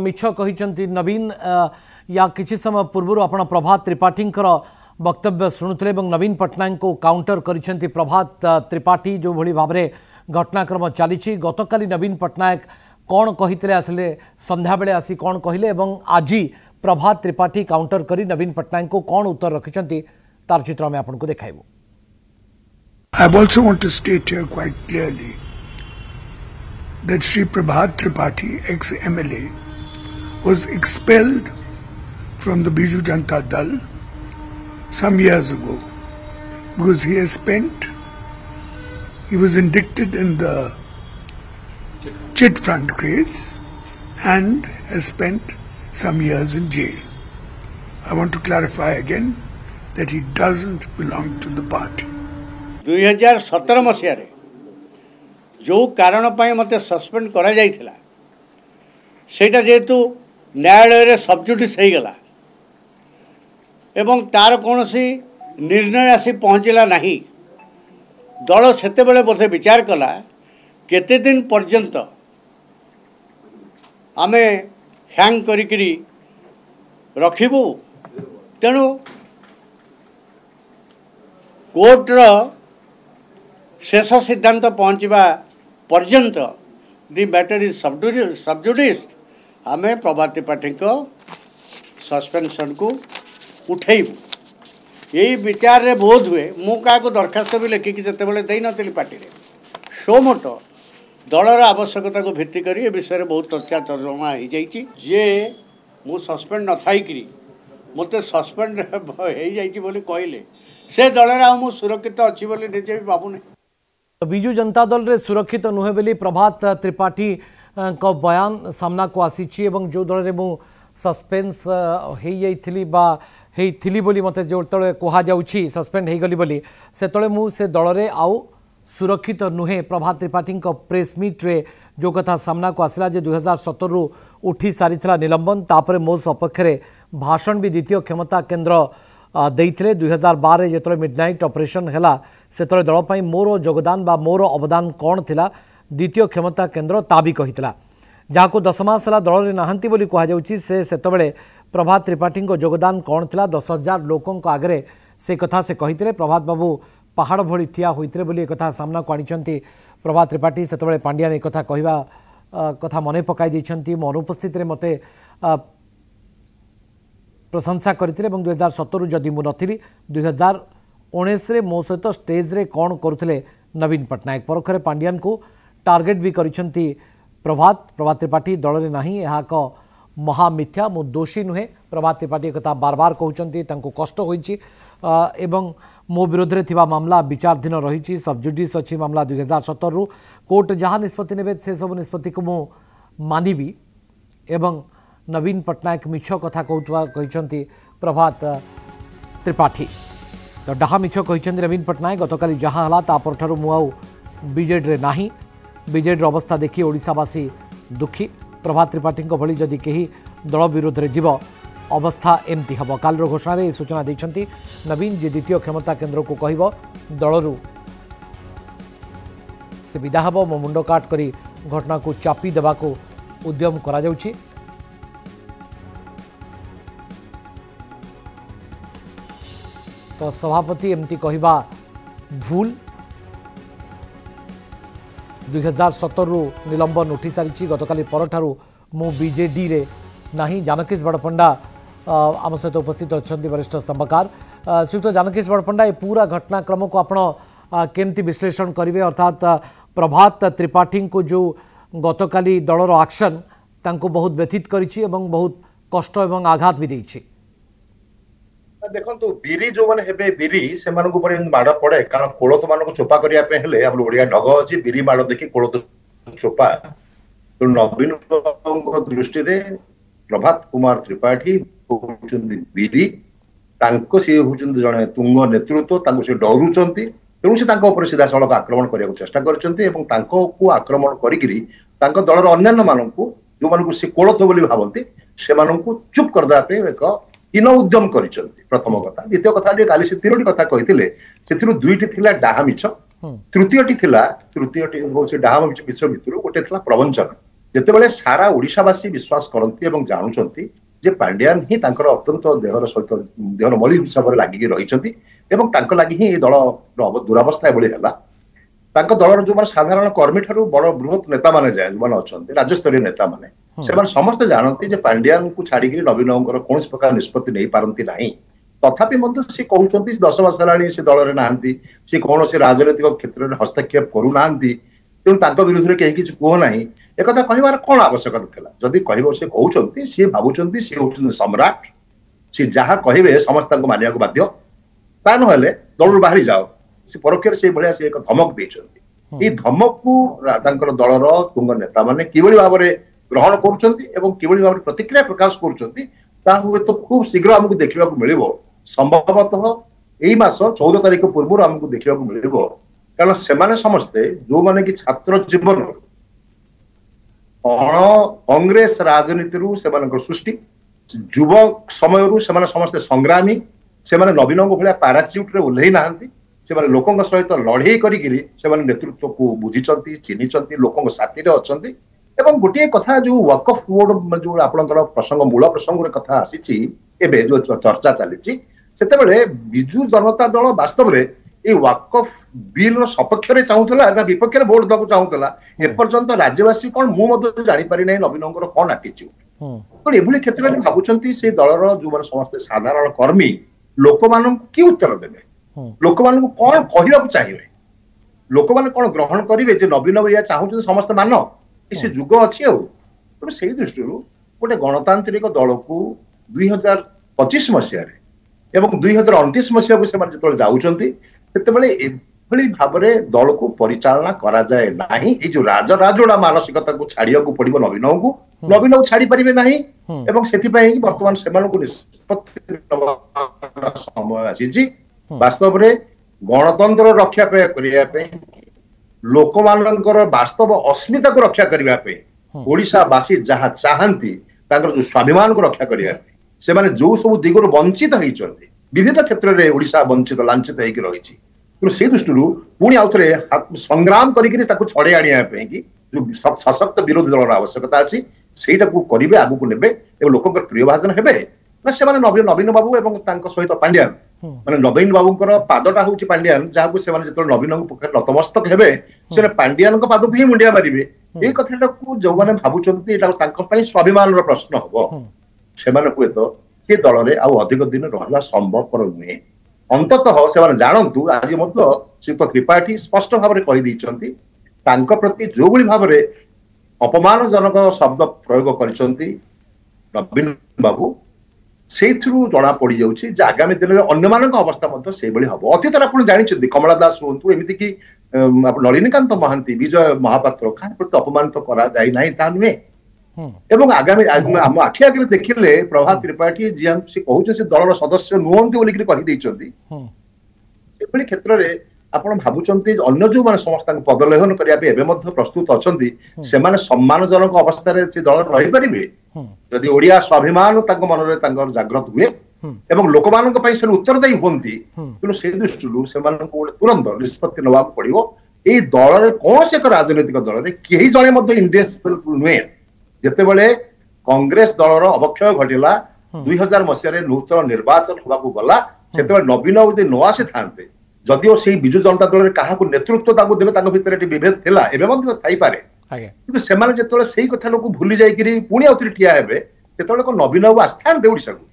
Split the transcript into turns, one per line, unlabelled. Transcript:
मिछ कहिसंती नवीन या किछि समय पूर्व आपण प्रभात त्रिपाठी वक्तव्य शुणुले नवीन पट्टनायक को काउंटर करिसंती प्रभात त्रिपाठी जो भली भाव में घटनाक्रम चली गतकाली नवीन पट्टनायक कौन कही आसिले संध्या बेले आसी कौन कहले एवं आज प्रभात त्रिपाठी काउंटर करी नवीन पट्टनायक को कौन उत्तर रखिसंती तार चित्र में आपन को देखाइबो।
I also want to state here quite clearly that Shri Prabhat Tripathi, ex-MLA, was expelled from the Biju Janata Dal some years ago because he was indicted in the chit fund case and has spent some years in jail. I want to clarify again that he doesn't belong to the party.
2017 मसीह जो कारण मत suspend करा जाइथिला सेटा जेतु न्यायालय रे sub judice हो गला एवं तार कौन सी निर्णय आसी पहुँचला नहीं। दल सेते बेले बोधे विचार कला केते दिन पर्यंत आमे हैंग करिकरी रखिबू। तेणु कोर्टर शेष सिद्धांत पहुँचवा पर्यंत दि मैटर इज सबजुडिस आमे प्रभात त्रिपाठी को सस्पेंशन को उठेबू। यही विचार रे बोध हुए मु क्या दरखास्त भी लिखिकी से दे नी पार्टी शो मोट दलर आवश्यकता को भित्ति कर विषय बहुत चर्चा तर्जमा हो जाइए जे मु सस्पेंड न थी मत सस्पेंड हो कहले से दल मु सुरक्षित अच्छी निजे भी भावुना।
बिजु जनता दल रे सुरक्षित नुहे बोली प्रभात त्रिपाठी को बयान सामना को आसी जो दल रे मु सस्पेंस हो जाइथिली बा हेइथिली बोली मते जो तळे कोहा जाउछि सस्पेंड हे गली बोली से तळे मु से दल रे आउ सुरक्षित नुहे। प्रभात त्रिपाठी को प्रेस मीट रे जो कथा सामना को आसला जे 2017 रु उठी सारिथला निलंबन तापरे मो सपक्ष रे भाषण भी द्वितीय क्षमता केंद्र देइथिले। 2012 रे जेतळे मिडनाइट ऑपरेशन हेला से तळे दल पई मोर योगदान बा मोर अवदान कोन थिला द्वितीय क्षमता केंद्र ता भी कहितला जाको 10 मास हला दल रे नाहंती बोली कहा जाउछि से सेतबेले प्रभात त्रिपाठी को योगदान कौन था 10,000 लोकों आगे से कथा से कही प्रभात बाबू पहाड़ भली ठिया होते बोली एक सामना को आनी प्रभात त्रिपाठी से पांड्यान एक कहवा कथा मन पकई मो अनुपस्थित मते प्रशंसा करते 2017 जदि मु नी 2019 मो सहित स्टेज रे कौन करुले नवीन पट्टनायक परखरे पांड्यान को टार्गेट भी करिसेंती प्रभात त्रिपाठी दल में नहीं एक महामिथ्या मु दोषी नुहे। प्रभात त्रिपाठी एक बार बार कहते कष्ट होइछि एवं मो विरोध में थिबा मामला विचाराधीन रही सबजुडिस अच्छी मामला 2017 रु कोर्ट जहाँ निष्पत्ति ने से सब निष्पत्ति को मु मानिबी एवं नवीन पट्टनायक मिछ कथा कहते प्रभात त्रिपाठी तो डाहा मिछ कहते नवीन पट्टनायक गतकाली जहाँ हला तापर मु आउ बीजेडी रे नाही बीजेडी अवस्था देखी ओडिशावासी दुखी। प्रभात त्रिपाठी भली जदि कहीं दल विरोध में जीव अवस्था एमती हम काल घोषणा सूचना देते नवीन जे द्वितीय क्षमता केंद्र को कह दलू से विदा हम मो मुंड काट करी घटना को चापी देवा को उद्यम करा जाउछि। तो सभापति एमती कहवा भूल 2017 रु निलंबन उठी सारी गतकाली परठारु मु बीजेडी रे नाही। जानकीश बड़पंडा आम सहित उपस्थित अच्छा वरिष्ठ स्तंभकार श्रीयुक्त जानकीश बड़पंडा ये पूरा घटनाक्रम को आपण केमती विश्लेषण करेंगे अर्थात प्रभात त्रिपाठी को जो गतकाली दलर एक्शन तांको बहुत व्यथित करिछि एवं बहुत कष्ट एवं आघात भी देछि।
देखो बिरी जो मैंने हेबे बिरी से माड़ पड़े कारण कोलथ मान चोपा करने ओडिया ढग अच्छी बिरी माड़ देखी कोलथ चोपा तो नवीन दृष्टि प्रभात कुमार त्रिपाठी बिरी सी जड़े तुंग नेतृत्व से डरुंच तेणु से सीधा सड़क आक्रमण करने को चेष्टा कर आक्रमण कर दलर अन्य मानक जो मानक सी कोलथ बोली भावती से चुप करदेप एक हीन उद्यम कर प्रथम कथा। द्वितीय कथा काली से 3टी कथा कही दुईटी थिला डाहा मिछ तृतीयटी हूँ डाहा मिछ भितर गोटे प्रवंचन ଯେତେବେଳେ ସାରା ଓଡ଼ିଶାବାସୀ ବିଶ୍ୱାସ କରନ୍ତି ଏବଂ ଜାଣୁଛନ୍ତି ଯେ ପାଣ୍ଡିଆନ ହିଁ ତାଙ୍କର ଅତ୍ୟନ୍ତ ଦେହର ସହିତ ଦେହର ମଳି ହିସାବରେ ଲାଗିକି ରହିଛନ୍ତି ଏବଂ ତାଙ୍କ ଲାଗି ହିଁ ଏ ଦଳର ଦୁରାବସ୍ଥା ଏଭଳି ହେଲା। ତାଙ୍କ ଦଳର ଯୋଉମାନେ ସାଧାରଣ କର୍ମୀ ଠାରୁ ବଡ ବୃହତ ନେତାମାନେ ଯୋଉମାନେ ଅଛନ୍ତି ରାଜ୍ୟସ୍ତରୀୟ ନେତାମାନେ ସେମାନେ ସମସ୍ତେ ଜାଣନ୍ତି ଯେ ପାଣ୍ଡିଆନଙ୍କୁ ଛାଡିକି ନବୀନ ବାବୁଙ୍କର କୌଣସି ପ୍ରକାର ନିଷ୍ପତ୍ତି ନେଇପାରନ୍ତି ନାହିଁ। ତଥାପି ମଧ୍ୟ ସେ କହୁଛନ୍ତି 10 ବର୍ଷ ହେଲାଣି ସେ ଦଳରେ ନାହାନ୍ତି, ସେ କୌଣସି ରାଜନୈତିକ କ୍ଷେତ୍ରରେ ହସ୍ତକ୍ଷେପ କରୁନାହାନ୍ତି, ତେଣୁ ତାଙ୍କ ବିରୁଦ୍ଧରେ କେହି କିଛି କୁହ ନାହିଁ। एकथा कहबार कौन आवश्यकता थिला? जदि कहबो से कहउचंती से भाबुचंती से होचंती सम्राट, से जहा कहबे समस्त को मानिया को बाध्य, ता न हेले दलरु बाहरी जाओ। से परोक्षर से भलिया से एक धमक देचंती। ई धमक को तांकर दलर तुंग नेता माने किबळी भाबरे ग्रहण करूचंती एवं किबळी भाबरे प्रतिक्रिया प्रकाश करूचंती ता हुए तो खूब शीघ्र हमकु देखिबा को मिलिबो। संभवतः एई मास 14 तारिख पूर्व हमकु देखिबा को मिलिबो, कारण से माने समस्ते जो माने कि छात्र जीवन कांग्रेस राजनीति सृष्टि युवक समय समस्ते संग्रामी से नवीन भाया पाराच्यूट रे ओह्लई ना से लोकों सहित लड़े कर नेतृत्व को बुझी चिन्ह लोकों साथी अच्छा गोटे कथा जो वकफ बोर्ड जो आपंकर प्रसंग मूल प्रसंग कथा आसी जो चर्चा चली से बिजु जनता दल वास्तव में ये वकफ बिल सपक्ष में चाहूला ना विपक्ष में भोट देवाक चाहूला एपर्यंत राज्यवासी कौन मुझे जापारी ना नवीन कौन आटीट्यूड तो ये क्षेत्र में भावुं से दलर जो समस्त साधारण कर्मी लोक मान कि उत्तर देवे लोक मान कौन कहवाक चाहिए लोक मैंने कौन ग्रहण करेंगे जे नवीन भैया चाहूँ समस्त मान से जुग अच्छी तेणु से दृष्टि गोटे गणतांत्रिक दल को 2025 मसीह एवं 2029 मसीह को जो जाऊँच एभली भाव दल को परिचालना करा जाए नहीं। ये जो राजराजोड़ा मानसिकता को छाड़िया को पड़ो नवीन को छाड़ी पारे ना एवं से बर्तमान से निष्पत्ति समय आसी वास्तव में गणतंत्र रक्षा करने लोक मानकर वास्तव अस्मिता को रक्षा करने ओडिशावासी जहाँ चाहती जो स्वाभिमान को रक्षा करने से माने जो सब दिगरु वंचित होती विविध क्षेत्र में ओडिशा वंचित लांछित होकर रही तेणु से दृष्टि पुणी आउ थे संग्राम करके छड़े आने जो सशक्त विरोधी दल आवश्यकता अच्छी से करेंगे आगू ने लोक प्रिय भाजन हे ना से नवीन बाबू और सहित पांड्यान माने नवीन बाबूर पादटा हूँ पांड्यान जहाँ से नवीन नतमस्तक हे से पांड्यान पाद को ही मुंडिया मारे ये कथा को जो मैंने भावुं स्वाभिमान प्रश्न हम से हुए तो से दल में आउ अधिक दिन रहा संभवपर नुहे अंततः से जानतु आज श्रीयुक्त त्रिपाठी स्पष्ट भाव में कहीदे प्रति जो भाव में अपमानजनक शब्द प्रयोग कर नवीन बाबू से जना पड़ जाऊँगी आगामी दिन में अन्य अवस्था से हम अतीत आप जानते कमला दास हूँ एमती कि नलिनीकांत महांती विजय महापात्र क्या प्रति अपमानित करा नुहे एवं आगामी आम आखि आगे देखिले प्रभात त्रिपाठी जी से कहते से दलर सदस्य नुहंती बोलिकी क्षेत्र में आप भावुंट अन्य जो मैंने समस्त पदलेहन करने प्रस्तुत अच्छा से सम्मानजनक अवस्था से दल रही पारे जदि ओडिया स्वाभिमान मन में जागृत हुए एवं लोक मान से उत्तरदायी हमें तेणु से दृष्टि से तुरंत निष्पत्ति नवा पड़ो ये दल में कौन से एक राजनैतिक दल में कहीं जड़े इंडिपेंडेंट नुहे जितेबले कांग्रेस दलर अवक्षय घटिला 2000 मसीह नूतन निर्वाचन होगा गला से नवीन यदि न आसी था जदिओ से बिजु जनता दल में क्या नेतृत्व देवे भितर विभेद थिला थाईपे कि से कथा लोग भूली जाकि पुणी आउ ठिया हे नवीन बाबू आसी था ओडिशा को